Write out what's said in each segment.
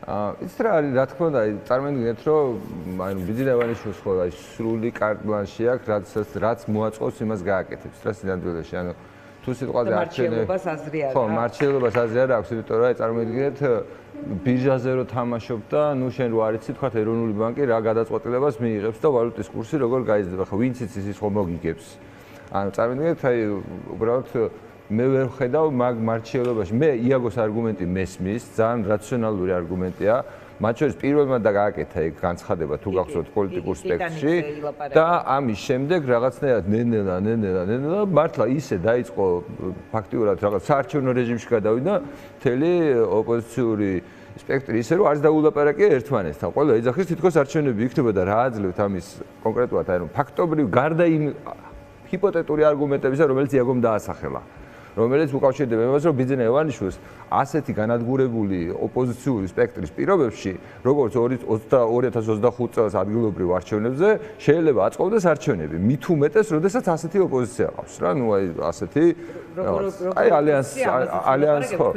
ის რა თქმა უნდა, წარმოიდგინეთ, რომ აი ბიძინევანიშვილს ხო აი სრული კარტ-ბლანში აქვს, რაც მოაწყობს, იმას გააკეთებს სტრესინდანდვილეში. ანუ თუ სიტყვაზე მარჩიელობას აზრი არ აქვს. ხო, მარჩიელობას აზრი არ აქვს, იმიტომ რომ აი წარმოიდგინეთ ბირჟაზე რო თამაშობ და ნუ შენ რო არ იცი, თქვა ეროვნული ბანკი რა გადაწყვეტილებას მიიღებს და ვალუტის კურსი როგორ გაიზრდება. ხო, ვინც იცის ის ხომ მოგიგებს. ანუ წარმოიდგინეთ, აი უბრალოდ მე ვერ ხედავ მაგ მარჩიელობაში. მე იაგოს არგუმენტი მესმის, ძალიან რაციონალური არგუმენტია. მათ შორის პირველმა და გააკეთა ეგ განცხადება თუ გახსოვთ პოლიტიკურ სპექტრში და ამის შემდეგ რაღაცნაირად ნენელა მართლა ისე დაიწყო ფაქტიურად რაღაც საარჩევნო რეჟიმში გადავიდა მთელი ოპოზიციური სპექტრი ისე რომ არც დაულაპარაკია ერთმანეთთან. ყველა ეძახის თითქოს არჩევნები იქნება და რა აძლევთ ამის კონკრეტულად აი რომ ფაქტობრივ გარდა იმ ჰიპოთეტური არგუმენტებისა რომელიც იაგომ დაასახელა. რომელიც უკავშირდება იმას, რომ ბიძინევანიშვილს ასეთი განადგურებული ოპოზიციური სპექტრის პირობებში, როგორც 2025 წელს ადგილობრივ არჩევნებზე შეიძლება აწყობდეს არჩევნები. მით უმეტეს, როდესაც ასეთი ოპოზიცია ყავს რა, ნუ აი ასეთი აი ალიანს ხო.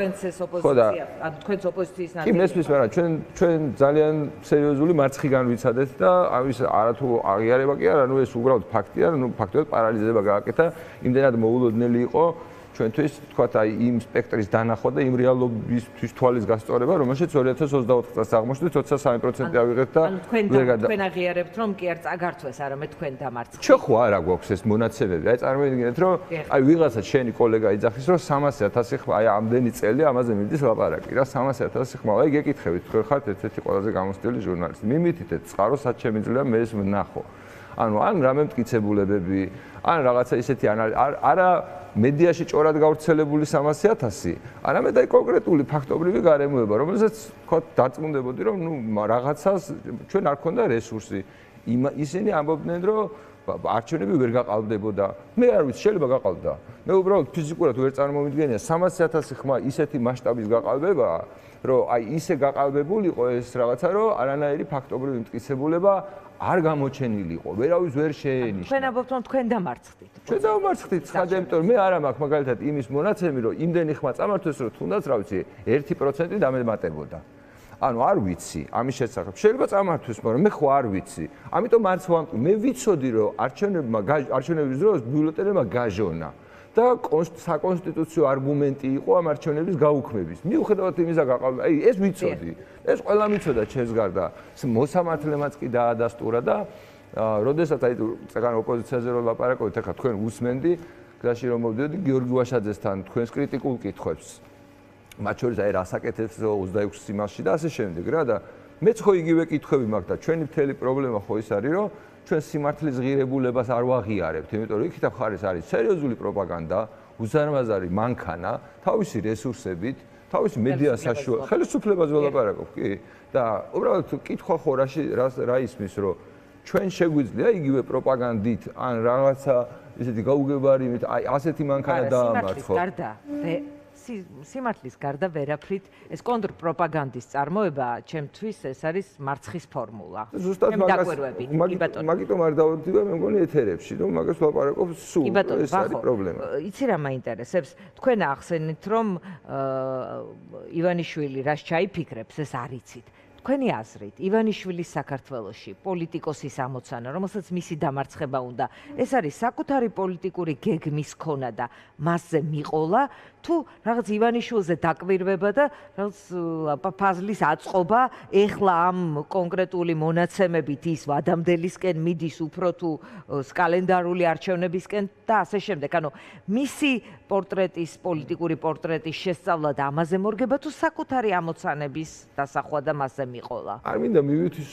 ხო და ანუ თქვენს ოპოზიციის ნაწილი. კი მესმის, მაგრამ ჩვენ ძალიან სერიოზული მარცხიდან ვიცადეთ და ამის არათუ აღიარება კი არა, ნუ ეს უბრალოდ ფაქტია, ნუ ფაქტობრივად პარალიზება გააკეთა, იმდენად მოულოდნელი იყო ჩვენთვის თქვათ აი იმ სპექტრის დანახვა და იმ რეალობისთვის თვალის გასწორება, რომელშიც 2024 წელს აღმოჩნდა 23% ავიღეთ და თქვენ აღიარებთ რომ კი არ წაგართვეს, არამედ თქვენ დამარცხეთ. ჩვენ ხო არა გვაქვს ეს მონაცემები. აი წარმოიდგინეთ რომ აი ვიღაცა შენი კოლეგა იძახის რომ 300,000 ხმა აი ამდენი წელი ამაზე მიდის ლაპარაკი რა 300,000 ხმა. აი გეკითხებით თქვენ ხართ ერთ-ერთი ყველაზე გამოცდილი ჟურნალისტი. მიმითითეთ წყარო სად შემიძლია მე ეს ვნახო. ანუ ან რამე მტკიცებულებები, ან რაღაცა ისეთი არა მედიაში ჭორად გავრცელებული 300,000, არამედ აი კონკრეტული ფაქტობრივი გარემოება, რომელზეც თქვათ დარწმუნდებოდი, რომ ნუ რაღაცას ჩვენ არ ქონდა რესურსი. ისინი ამბობდნენ, რომ არჩევნები ვერ გაყალბდებოდა. მე არ ვიცი, შეიძლება გაყალბდა. მე უბრალოდ ფიზიკურად ვერ წარმოვიდგენია 300,000 ხმა ისეთი მასშტაბის გაყალბებაა, რომ აი ისე გაყალბებულიყო ეს რაღაცა, რომ არანაირი ფაქტობრივი მტკიცებულება არ გამოჩენილიყო, ვერავის ვერ შეენიშნა. თქვენ ამბობთ, რომ თქვენ დამარცხდით. ჩვენ დავმარცხდით, ცხადია, იმიტომ რომ მე არ მაქვს მაგალითად იმის მონაცემი, რომ იმდენი ხმა წამართვეს, რომ თუნდაც რა ვიცი, 1% დამემატებოდა. ანუ არ ვიცი, ამის შესახებ. შეიძლება წამართვეს, მაგრამ მე ხო არ ვიცი. ამიტომ არც ვამბობ, მე ვიცოდი, რომ არჩევნების დროს ბიულეტენებმა გაჟონა. და საკონსტიტუციო არგუმენტი იყო ამ არჩევნების გაუქმების. მიუხედავად იმისა, აი ეს ვიცოდი. ეს ყველა მიცოდა ჩემს გარდა. მოსამართლემაც კი დაადასტურა და როდესაც აი წეგან ოპოზიციაზე რო ლაპარაკობთ, ახლა თქვენ უსმენდი, გზაში რომ მოვდიოდი გიორგი ვაშაძესთან თქვენს კრიტიკულ კითხვებს. მათ შორის აი რასაკეთებს 26 იმასში და ასე შემდეგ რა და მეც ხო იგივე კითხვები მაქვს და ჩვენი მთელი პრობლემა ხო ის არის, რომ ჩვენ სიმართლის ღირებულებას არ ვაღიარებთ, იმიტომ რომ იქით მხარეს არის სერიოზული პროპაგანდა, უზარმაზარი მანქანა, თავისი რესურსებით, თავისი მედია საშუალებით, ხელისუფლებაზე ვლაპარაკობ, კი? და უბრალოდ კითხვა ხო რა ისმის, რომ ჩვენ შეგვიძლია იგივე პროპაგანდით ან რაღაცა ისეთი გაუგებარიმით, აი ასეთი მანქანა დაამარცხო. სიმართლის გარდა ვერაფრით ეს კონტრპროპაგანდის წარმოება ჩემთვის ეს არის მარცხის ფორმულა. ზუსტად მაგიტომ არ დავდივარ მე მგონი ეთერებში, რომ მაგას ვლაპარაკობ სულ ეს არის პრობლემა. იცი რა მაინტერესებს? თქვენ ახსენეთ რომ ივანიშვილი რას ჩაიფიქრებს, ეს არ იცით. თქვენი აზრით, ივანიშვილის საქართველოში პოლიტიკოსის ამოცანა, რომელსაც მისი დამარცხება უნდა, ეს არის საკუთარი პოლიტიკური გეგმის ქონა და მასზე მიყოლა, თუ რაღაც ივანიშვილზე დაკვირვება და რაღაც ფაზლის აწყობა, ეხლა ამ კონკრეტული მონაცემებით ის ვადამდელისკენ მიდის უფრო თუ კალენდარული არჩევნებისკენ და ასე შემდეგ. ანუ მისი პორტრეტის, პოლიტიკური პორტრეტის შესწავლა და ამაზე მორგება თუ საკუთარი ამოცანების დასახვა და მასზე მიყოლა. არ მინდა მივითვის,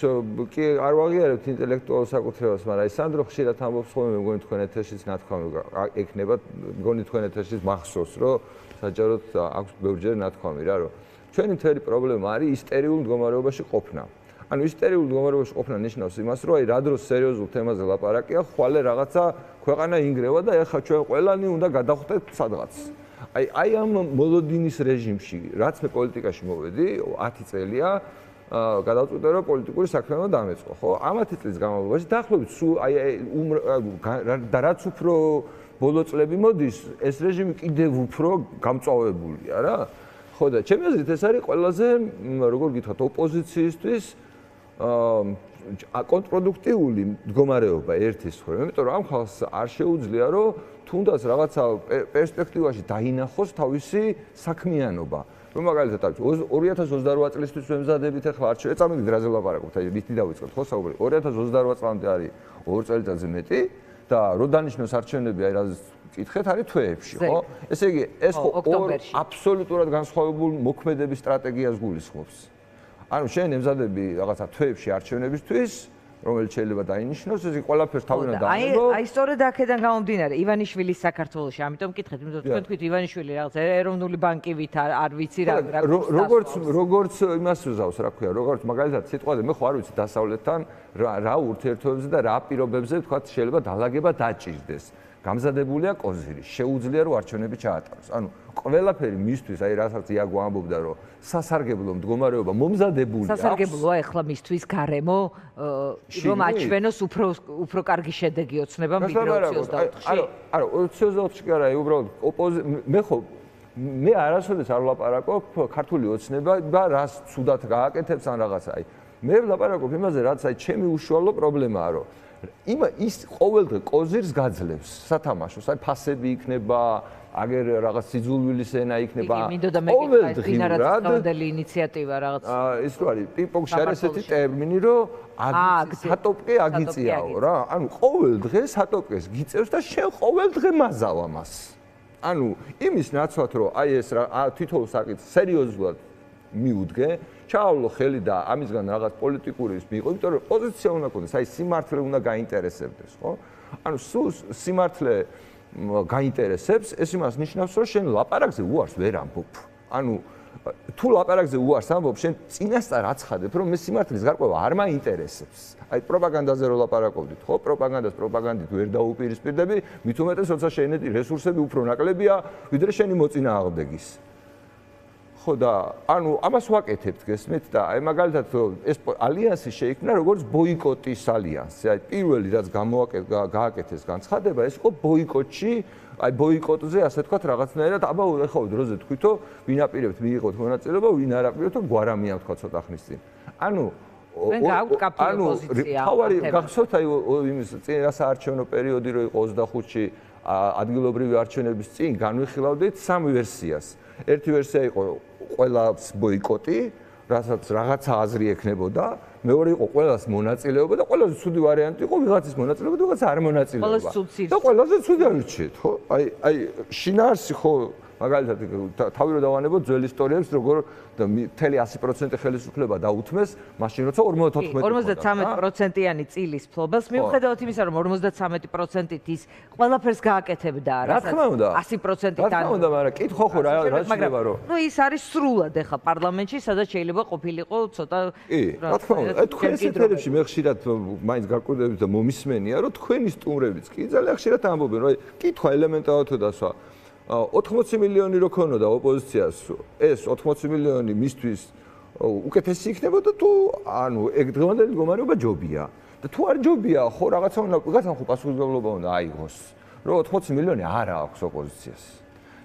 კი არ ვაღიარებთ ინტელექტუალურ საკუთრებას, მაგრამ აი სანდრო ხშირად ამბობს ხოლმე, მე მგონი თქვენ ეთერშიც ნათქვამი ექნება, მგონი თქვენ ეთერშიც მახსოვს, რომ საჯაროდ აქვს ბევრჯერ ნათქვამი რა, რომ ჩვენი მთელი პრობლემა არის ისტერიულ მდგომარეობაში ყოფნა. ანუ ისტერიულ მდგომარეობაში ყოფნა ნიშნავს იმას, რომ აი რა დროს სერიოზულ თემაზე ლაპარაკია, ხვალე რაღაცა ქვეყანა ინგრევა და ეხლა ჩვენ ყველანი უნდა გადავხვდეთ სადღაც. აი ამ მოლოდინის რეჟიმში, რაც მე პოლიტიკაში მოვედი, 10 წელია გადავწყვიტე რომ პოლიტიკური საქმეა დამეწყო, ხო? ამ 10 წლის განმავლობაში დაახლოებით სულ აი და რაც უფრო ბოლო წლები მოდის, ეს რეჟიმი კიდევ უფრო გამწვავებულია რა. ხო და ჩემი აზრით ეს არის ყველაზე როგორ გითხრათ ოპოზიციისთვის კონტრპროდუქტიული მდგომარეობა ერთის მხრივ, იმიტომ რომ ამ ხალხს არ შეუძლია რომ თუნდაც რაღაცა პერსპექტივაში დაინახოს თავისი საქმიანობა. რომ მაგალითად 2028 წლისთვის ვემზადებით ახლა არჩევნები, წამოდით რაზე ვლაპარაკობთ, აი რითი დავიწყოთ ხო საუბარი. 2028 წლამდე არის 2 წელიწადზე მეტი და რო დანიშნოს არჩევნები, აი რაზე კითხეთ, არის თვეებში, ხო? ესე იგი, ეს ხო აბსოლუტურად განსხვავებულ მოქმედების სტრატეგიას გულისხმობს. ანუ შენ ემზადები რაღაცა თვეებში არჩევნებისთვის, რომელიც შეიძლება დაინიშნოს, ეს ყველაფერს თავიდან დაანებო. აი სწორედ აქედან გამომდინარე, ივანიშვილის საქართველოში, ამიტომ მკითხეთ, იმიტომ რომ თქვენ თქვით ივანიშვილი რაღაც ეროვნული ბანკივით არ ვიცი რა როგორც იმას უზავს, რა ქვია, როგორც მაგალითად სიტყვაზე მე ხო არ ვიცი დასავლეთთან რა ურთიერთობებზე და რა პირობებზე თქვა შეიძლება დალაგება დაჭირდეს. გამზადებულია კოზირი, შეუძლია რომ არჩევნები ჩაატაროს. ანუ ყველაფერი მისთვის, აი რასაც იაგო ამბობდა, რომ სასარგებლო მდგომარეობა მომზადებულია. სასარგებლოა ახლა მისთვის გარემო, რომ აჩვენოს უფრო კარგი შედეგი ოცნება მიგრაციის 24-ში. არა, 24-ში კი არა, უბრალოდ მე არასოდეს არ ვლაპარაკობ ქართული ოცნება და რას ცუდად გააკეთებს ან რაღაცა. აი, მე ვლაპარაკობ იმაზე, რაც აი ჩემი უშუალო პრობლემაა, რომ ის ყოველდღე კოზირს გაძლევს სათამაშოს, აი ფასები იქნება, აგერ რაღაც სიძულვილის ენა იქნება. ყოველდღიურად ინიციატივა რაღაც. ის რო არის პინგ-პონგში არის ესეთი ტერმინი, რომ სატოპკე აგიწიაო რა. ანუ ყოველდღე სატოპკეს გიწევს და შენ ყოველდღე მაზავ ამას. ანუ იმის ნაცვლად, რომ აი ეს თითოეულ საკითხს სერიოზულად მიუდგე, ჩაავლო ხელი და ამისგან რაღაც პოლიტიკური ის მიიღო, იმიტომ რომ პოზიცია უნდა გქონდეს, აი სიმართლე უნდა გაინტერესებდეს, ხო? ანუ სულ სიმართლე გაინტერესებს, ეს იმას ნიშნავს, რომ შენ ლაპარაკზე უარს ვერ ამბობ. ანუ თუ ლაპარაკზე უარს ამბობ, შენ წინასწარ აცხადებ, რომ მე სიმართლის გარკვევა არ მაინტერესებს. აი პროპაგანდაზე რო ლაპარაკობდით, ხო? პროპაგანდით ვერ დაუპირისპირდები, მით უმეტეს, როცა შენეთი რესურსები უფრო ნაკლებია, ვიდრე შენი მოწინააღმდეგის. ხო და ანუ ამას ვაკეთებთ გესმით და აი მაგალითად ეს ალიანსი შეიქმნა როგორც ბოიკოტის ალიანსი. აი პირველი რაც გააკეთეს განცხადება ეს იყო ბოიკოტში, აი ბოიკოტზე ასე თქვათ რაღაცნაირად აბა ეხლა დროზე თქვითო ვინ აპირებთ მიიღოთ მონაწილეობა, ვინ არ აპირებთ გვარამია თქვა ცოტა ხნის წინ. ანუ თავარი გახსოვთ აი იმის წინ რა საარჩევნო პერიოდი რო იყო 25-ში ადგილობრივი არჩევნების წინ განვიხილავდით სამი ვერსიას. ერთი ვერსია იყო ყველას ბოიკოტი, რასაც რაღაცა აზრი ექნებოდა, მეორე იყო ყველას მონაწილეობა და ყველაზე ცუდი ვარიანტი იყო ვიღაცის მონაწილეობა და ვიღაც არ მონაწილეობა. და ყველაზე ცუდი არჩიეთ, ხო? აი შინაარსი ხო მაგალითად თავი რო დავანებოთ ძველ ისტორიებს, როგორ მთელი 100% ხელისუფლება დაუთმეს, მაშინ როცა 53%-იანი წილის ფლობას, მიუხედავად იმისა, რომ 53%-ით ის ყველაფერს გააკეთებდა, რასაც 100%-ით არ. რა თქმა უნდა, მაგრამ კითხვა ხო რა შეიძლება რომ. ნუ ის არის სრულად ახლა პარლამენტში, სადაც შეიძლება ყოფილიყო ცოტა რა თქმა უნდა, თქვენ ესეთერებში მე ხშირად მაინც გაკვირდებით და მომისმენია, რომ თქვენი სტუმრებიც კი ძალიან ხშირად ამბობენ, რომ კითხვა ელემენტარულად დასვა. 80 მილიონი რო ქონოდა ოპოზიციას, ეს 80 მილიონი მისთვის უკეთესი იქნებოდა თუ ანუ ეგ დღევანდელი მდგომარეობა ჯობია. და თუ არ ჯობია, ხო რაღაცა ხო პასუხისმგებლობა უნდა აიღოს, რომ 80 მილიონი არ აქვს ოპოზიციას.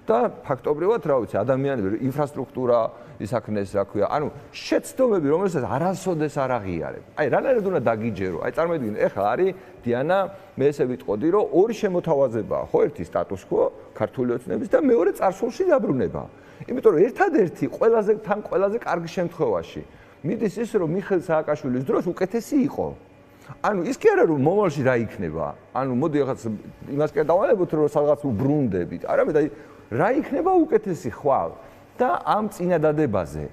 და ფაქტობრივად რა ვიცი, ადამიანები ინფრასტრუქტურა ისაქნეს, რა ქვია, ანუ შეცდომები, რომელსაც არასოდეს არ აღიარებ. აი რანაირად უნდა დაგიჯერო. აი წარმოიდგინე, ეხლა არის დიანა, მე ესე ვიტყოდი, რომ ორი შემოთავაზებაა, ხო, ერთი სტატუს კვო ქართული ოცნების და მეორე წარსულში დაბრუნება. იმიტომ რომ ერთადერთი ყველაზე კარგი შემთხვევაში მიდის ის, რომ მიხეილ სააკაშვილის დროს უკეთესი იყო. ანუ ის კი არა რომ მომავალში რა იქნება. ანუ მოდი რაღაც იმას კი დავანებოთ, რომ სადღაც უბრუნდებით. არამედ აი რა იქნება უკეთესი ხვალ და ამ წინადადებაზე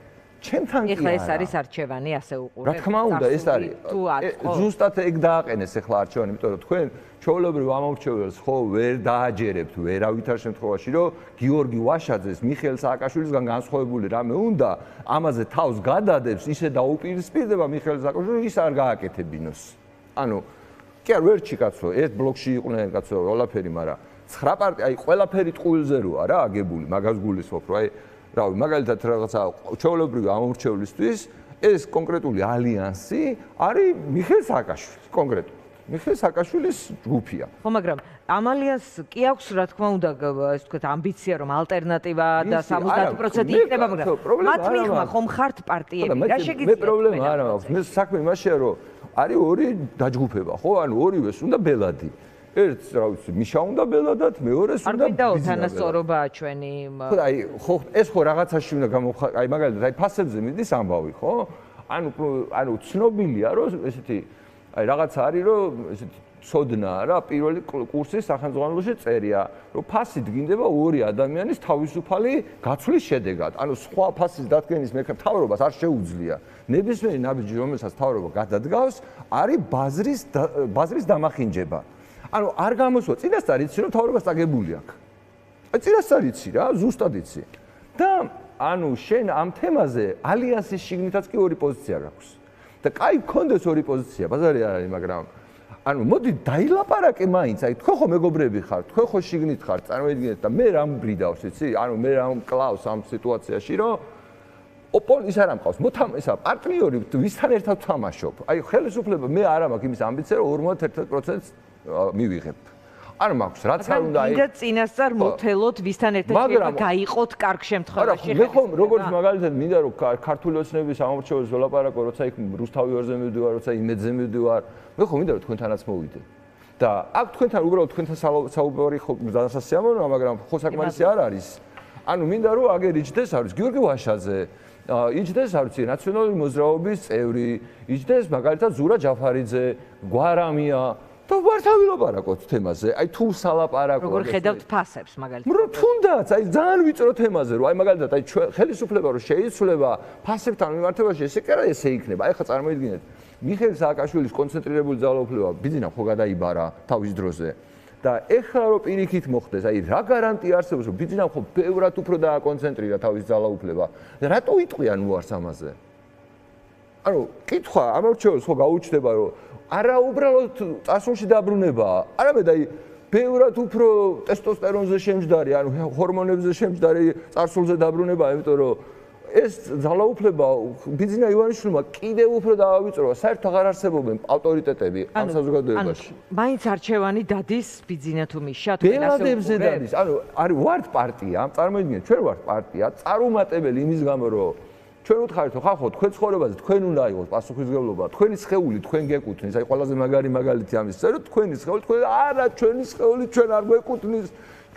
ჩემთან კი არა. ეხლა ეს არის არჩევანი, ასე უყურებ. რა თქმა უნდა, ეს არის. ზუსტად ეგ დააყენეს ეხლა არჩევანი, იმიტომ რომ თქვენ ჩვეულებრივ ამომრჩეველს ხო ვერ დააჯერებთ ვერავითარ შემთხვევაში, რომ გიორგი ვაშაძეს მიხეილ სააკაშვილისგან განსხვავებული რამე უნდა, ამაზე თავს გადადებს, ისე დაუპირისპირდება მიხეილ სააკაშვილს, ის არ გააკეთებინოს. ანუ კი არ ვერჩი კაცო, ერთ ბლოკში იყვნენ კაცო ყველაფერი, მაგრამ 9 პარტია, აი ყველაფერი ტყუილზე როა რა აგებული, მაგას გულისხმობ, რომ აი რავი, მაგალითად რაღაცა ჩვეულებრივი ამომრჩევლისთვის ეს კონკრეტული ალიანსი არის მიხეილ სააკაშვილი, კონკრეტულად. მიხეილ სააკაშვილის ჯგუფია. ხო, მაგრამ ამ ალიანსს კი აქვს რა თქმა უნდა ეს თქვა ამბიცია რომ ალტერნატივა და 70% იქნება, მაგრამ მათ მიღმა ხომ ხართ პარტიები, რა შეგიძლიათ? მე პრობლემა არ აქვს. მე საქმე იმაშია რომ არის ორი დაჯგუფება, ხო? ანუ ორივეს უნდა ბელადი. ერთს რა ვიცი, მიშა უნდა ბელადათ, მეორეს უნდა ბიზნა. არ თანასწორობაა ჩვენი. ხო, აი, ხო, ეს ხო რაღაცაში უნდა გამოხატო. აი, მაგალითად, აი ფასებზე მიდის ამბავი, ხო? ანუ ცნობილია რომ ესეთი აი რაღაცა არის რომ ესეთი ცოდნაა რა პირველი კურსის სახელმძღვანელოში წერია რომ ფასი დგინდება ორი ადამიანის თავისუფალი გაცვლის შედეგად. ანუ სხვა ფასის დადგენის მთავრობას არ შეუძლია. ნებისმიერი ნაბიჯი რომელსაც მთავრობა გადადგავს არის ბაზრის დამახინჯება. ანუ არ გამოსვა წინასწარ იცი რომ მთავრობას წაგებული აქვს. აი წინასწარ იცი რა, ზუსტად იცი. და ანუ შენ ამ თემაზე ალიანსის შიგნითაც კი ორი პოზიცია გაქვს. და კაი გქონდეს ორი პოზიცია, ბაზარი არ არის, მაგრამ ანუ მოდი დაილაპარაკე მაინც, აი თქვენ ხო მეგობრები ხართ, თქვენ ხო შიგნით ხართ, წარმოიდგინეთ და მე რამ ბრიდავს, იცი? ანუ მე რამ კლავს ამ სიტუაციაში, რომ ის არ ამყავს, ისა პარტნიორი ვისთან ერთად თამაშობ. აი ხელისუფლება მე არ მაქვს იმის ამბიცია, რომ 51% მივიღებ. არ მაქვს, რაც არ უნდა აი. და წინასწარ მოთელოთ ვისთან ერთად შეიძლება გაიყოთ კარგ შემთხვევაში. მე ხომ როგორც მაგალითად მინდა რომ ქართული ოცნების ამორჩეულს ველაპარაკო, როცა იქ რუსთავი ვარზე მივდივარ, როცა იმედზე მივდივარ, მე ხომ მინდა რომ თქვენთანაც მოვიდე. და აქ თქვენთან უბრალოდ თქვენთან საუბარი ხო დასასიამოვნოა, მაგრამ ხო საკმარისი არ არის. ანუ მინდა რომ აგერ იჯდეს არის გიორგი ვაშაძე, იჯდეს არის ნაციონალური მოძრაობის წევრი, იჯდეს მაგალითად ზურა ჯაფარიძე, გვარამია და ვართავ ვილაპარაკოთ თემაზე. აი თუ სალაპარაკო როგორ ხედავთ ფასებს მაგალითად? თუნდაც აი ძალიან ვიწრო თემაზე რომ აი მაგალითად აი ხელისუფლება რომ შეიცვლება ფასებთან მიმართებაში ესე კი არა ესე იქნება. აი ხა წარმოიდგინეთ მიხეილ სააკაშვილის კონცენტრირებული ძალაუფლება ბიზნა ხო გადაიბარა თავის დროზე. და ეხლა რომ პირიქით მოხდეს, აი რა გარანტია არსებობს რომ ბიზნა ხო ბევრად უფრო დააკონცენტრირა თავის ძალაუფლება. და რატო იტყვიან უარს ამაზე? ანუ კითხვა ამორჩეულს ხო გაუჩნდება რომ არა უბრალოდ წასულში დაბრუნებაა, არამედ აი ბევრად უფრო ტესტოსტერონზე შემჯდარი, ანუ ჰორმონებზე შემჯდარი წარსულზე დაბრუნებაა, იმიტომ რომ ეს ძალაუფლება ბიძინა ივანიშვილმა კიდევ უფრო დაავიწროა, საერთოდ აღარ არსებობენ ავტორიტეტები ამ საზოგადოებაში. ანუ მაინც არჩევანი დადის ბიძინა თუ მიშა თუ ბელადებზე დადის, ანუ არის ვართ პარტია, წარმოიდგინეთ, ჩვენ ვართ პარტია, წარუმატებელი იმის გამო რომ ჩვენ უთხარით ხო თქვენ ცხოვრებაზე თქვენ უნდა იყოს პასუხისმგებლობა, თქვენი სხეული თქვენ გეკუთვნის, აი ყველაზე მაგარი მაგალითი ამის წერო თქვენი სხეული თქვენ არა ჩვენი სხეული ჩვენ არ გვეკუთვნის,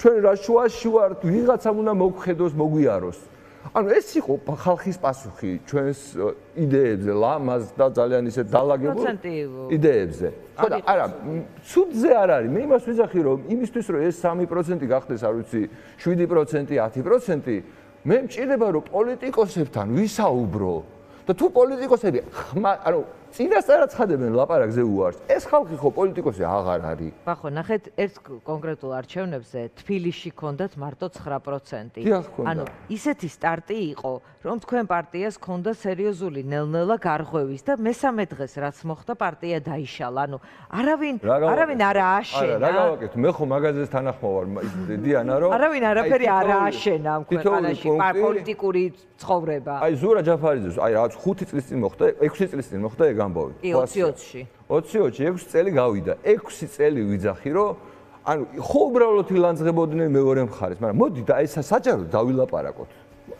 ჩვენ რა შუაში ვართ, ვიღაცამ უნდა მოგხედოს, მოგვიაროს. ანუ ეს იყო ხალხის პასუხი ჩვენს იდეებზე, ლამაზ და ძალიან ისე დალაგებულ იდეებზე. ხო და არა, ცუდზე არ არის. მე იმას ვიძახი რომ იმისთვის რომ ეს 3% გახდეს, არ ვიცი, 7%, 10%, მე მჭირდება რომ პოლიტიკოსებთან ვისაუბრო და თუ პოლიტიკოსები ანუ წინასწარ ცხადებენ ლაპარაკზე უარს, ეს ხალხი ხო პოლიტიკოსი აღარ არის. ხო, ნახეთ, ერთ კონკრეტულ არჩევნებზე თბილისში ჰქონდათ მარტო 9%. ანუ ისეთი სტარტი იყო, რომ თქვენ პარტიას ჰქონდა სერიოზული ნელ-ნელა გარღვევის და მესამე დღეს რაც მოხდა, პარტია დაიშალა. ანუ არავინ არ ააშენა. რა გავაკეთო? მე ხო მაღაზიას თანახმა ვარ, დიანა რომ არავინ არაფერი არ ააშენა ამ ქვეყანაში პოლიტიკური ცხოვრება. აი ზურა ჯაფარიძეს, აი რაღაც 5 წლის წინ მოხდა, 6 წლის წინ მოხდა ეგ ამბავი. 20-ში. 20-ში 6 წელი გავიდა. 6 წელი ვიძახი რომ ანუ ხო უბრალოდ ილანძღებოდნენ მეორე მხარეს, მაგრამ მოდი და ეს საჯაროდ დავილაპარაკოთ.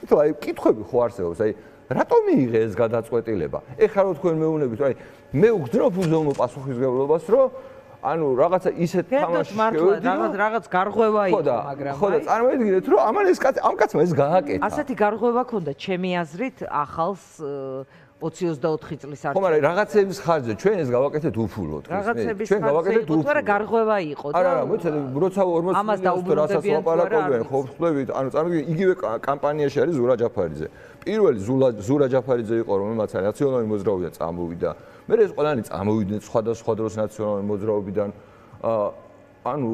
თო აი კითხვები ხო არსებობს, აი რატომ მიიღე ეს გადაწყვეტილება? ეხლა რო თქვენ მეუბნებით, აი მე ვგრძნობ უზომო პასუხისმგებლობას, რომ ანუ რაღაცა ისეთ თამაში შევედი, რაღაც გარღვევა იყო, მაგრამ ხო და წარმოიდგინეთ, რომ ამან ეს კაცი ამ კაცმა ეს გააკეთა. ასეთი გარღვევა ქონდა ჩემი აზრით ახალს 20-24 წლის არჩევნებში. ხო, მაგრამ რაღაცების ხარჯზე ჩვენ ეს გავაკეთეთ უფულოდ. ჩვენ გავაკეთეთ უფულოდ. არა, გარღვევა იყო და არა, მოიცადე, როცა 40 რასაც ლაპარაკობენ, ხო, ხსნებით, ანუ წარმოიდგინე, იგივე კამპანიაში არის ზურა ჯაფარიძე. პირველი ზურა ჯაფარიძე იყო, რომელმაც ნაციონალური მოძრაობიდან წამოვიდა. მერე ეს ყველანი წამოვიდნენ სხვადასხვა დროს ნაციონალური მოძრაობიდან. ანუ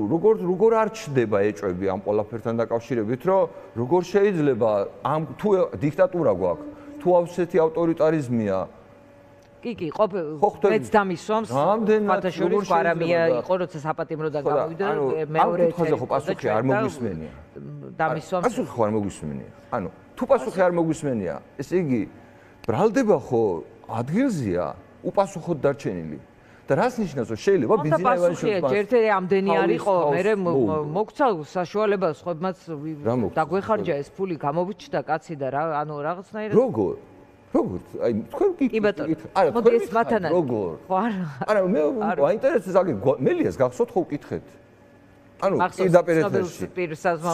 როგორ არ ჩდება ეჭვები ამ ყველაფერთან დაკავშირებით, რომ როგორ შეიძლება ამ თუ დიქტატურა გვაქვს თუ ავსეთი ავტორიტარიზმია. კი, მეც დამისვამს. ფათაშორის პარამია იყო, როცა საპატიმროდა გამოვიდა, მეორე ეჭვი ხო პასუხი არ მოგვისმენია. დამისვამს. პასუხი ხო არ მოგვისმენია. ანუ თუ პასუხი არ მოგვისმენია, ესე იგი ბრალდება ხო ადგილზეა უპასუხოდ დარჩენილი. და რას ნიშნავს, რომ შეიძლება ბიზნესი პასუხია ჯერ ამდენი არისო, მე მოგცა საშუალება სხვებმაც დაგვეხარჯა ეს ფული, გამოვიჩნდა კაცი და რა, ანუ რაღაცნაირად როგორ? აი თქვენ გიკითხეთ. არა, მოდი ეს მათანა. როგორ? ხო არა. არა, მე აინტერესებს აგი მელიას გახსოვთ ხო ვკითხეთ? ანუ პირდაპირ ეთერში.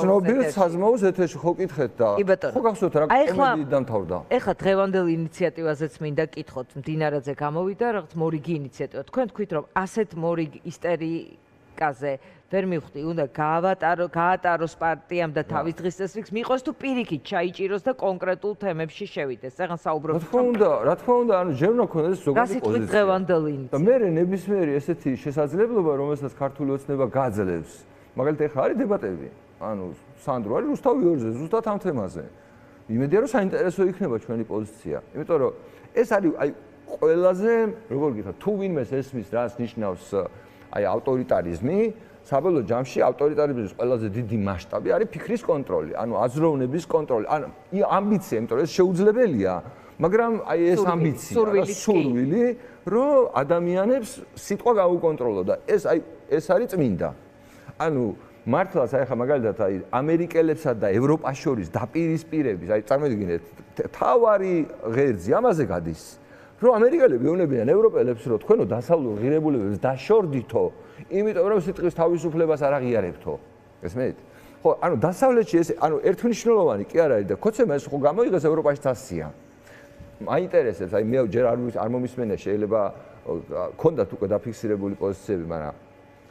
ცნობილ საზმაოს ეთერში ხო ვკითხეთ და ხო გახსოვთ რა კომედიით დამთავრდა? ეხლა დღევანდელ ინიციატივაზეც მინდა კითხოთ. მდინარაძე გამოვიდა რაღაც მორიგი ინიციატივა. თქვენ თქვით რომ ასეთ მორიგ ისტერიკაზე ვერ მივხვდი, უნდა გაატაროს პარტიამ და თავის დღის წესრიგს მიყვეს თუ პირიქით ჩაიჭიროს და კონკრეტულ თემებში შევიდეს. ეხლა საუბრობთ. რა თქმა უნდა, ანუ ჯერ უნდა ქონდეს ზოგადი პოზიცია. გასიტყვით დღევანდელ ინიციატივას. და მე ნებისმიერი ესეთი შესაძლებლობა, რომელსაც ქართული ოცნება გააძლევს. მაგალითად ეხლა არის დებატები. ანუ სანდრო არის რუსთავი ორზე, ზუსტად ამ თემაზე. იმედია რომ საინტერესო იქნება ჩვენი პოზიცია. იმიტომ რომ ეს არის აი ყველაზე, როგორ გითხრათ, თუ ვინმეს ესმის რას ნიშნავს აი ავტორიტარიზმი, საბოლოო ჯამში ავტორიტარიზმის ყველაზე დიდი მასშტაბი არის ფიქრის კონტროლი, ანუ აზროვნების კონტროლი, ანუ ამბიცია, იმიტომ რომ ეს შეუძლებელია, მაგრამ აი ეს ამბიცია, სურვილი, რომ ადამიანებს სიტყვა გაუკონტროლო და ეს არის წმინდა. ანუ მართლაც აი ხა მაგალითად აი ამერიკელებსა და ევროპას შორის დაპირისპირების, აი წარმოვიდგინეთ, თავარი ღერძი ამაზე გადის, რომ ამერიკელები ეუბნებიან ევროპელებს, რომ თქვენო დასავლურ ღირებულებებს დაშორდითო, იმიტომ რომ სიტყვის თავისუფლებას არ აღიარებთო. ესმენთ? ხო, ანუ დასავლეთში ეს ანუ ერთმნიშვნელოვანი კი არ არის და ქოცემა ეს ხო გამოიღეს ევროპაში თასია. მაინტერესებს, აი მე ჯერ არ მომისმენია, შეიძლება ქონდათ უკვე დაფიქსირებული პოზიციები, მაგრამ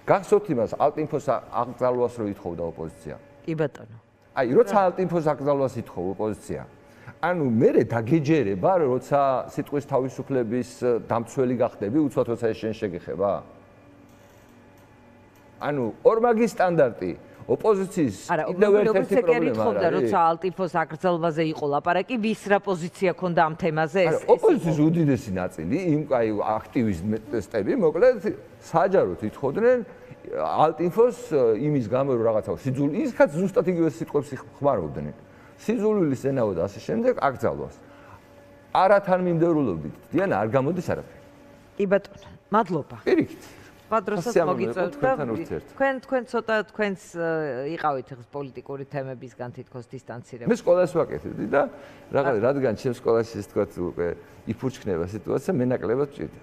გახსოვთ იმას ალტინფოს აკრძალვას რო ითხოვდა ოპოზიცია? კი ბატონო. აი, როცა ალტინფოს აკრძალვას ითხოვ ოპოზიცია, ანუ მე დაგეჯერება, როცა სიტყვის თავისუფლების დამცველი გახდები, უცბად როცა ეს შენ შეგეხება? ანუ ორმაგი სტანდარტი ოპოზიციის კიდევ ერთ-ერთი პრობლემაა. არა, როცა ალტინფოს აკრძალვაზე იყო ლაპარაკი, ვის რა პოზიცია ქონდა ამ თემაზე? ოპოზიციის უდიდესი ნაწილი, იმ აი აქტივისტები, მოკლედ საჯაროდ ითხოვდნენ ალტინფოს იმის გამო რომ რაღაცა სიძული, ისქაც ზუსტად იგივე სიტყვებს ხმარობდნენ. სიძულვილის ენაო და ასე შემდეგ აკრძალვას. არათანმიმდევრულობით, დიანა არ გამოდის არაფერი. კი ბატონო, მადლობა. პირიქით. პადროსაც მოგიწევთ და თქვენ ცოტა თქვენს იყავით ახლა პოლიტიკური თემებისგან თითქოს დისტანცირებული. მე სკოლას ვაკეთებდი და რადგან ჩემს სკოლაში ეს თქვა უკვე იფურჩქნება სიტუაცია, მე ნაკლებად ვჭირდა.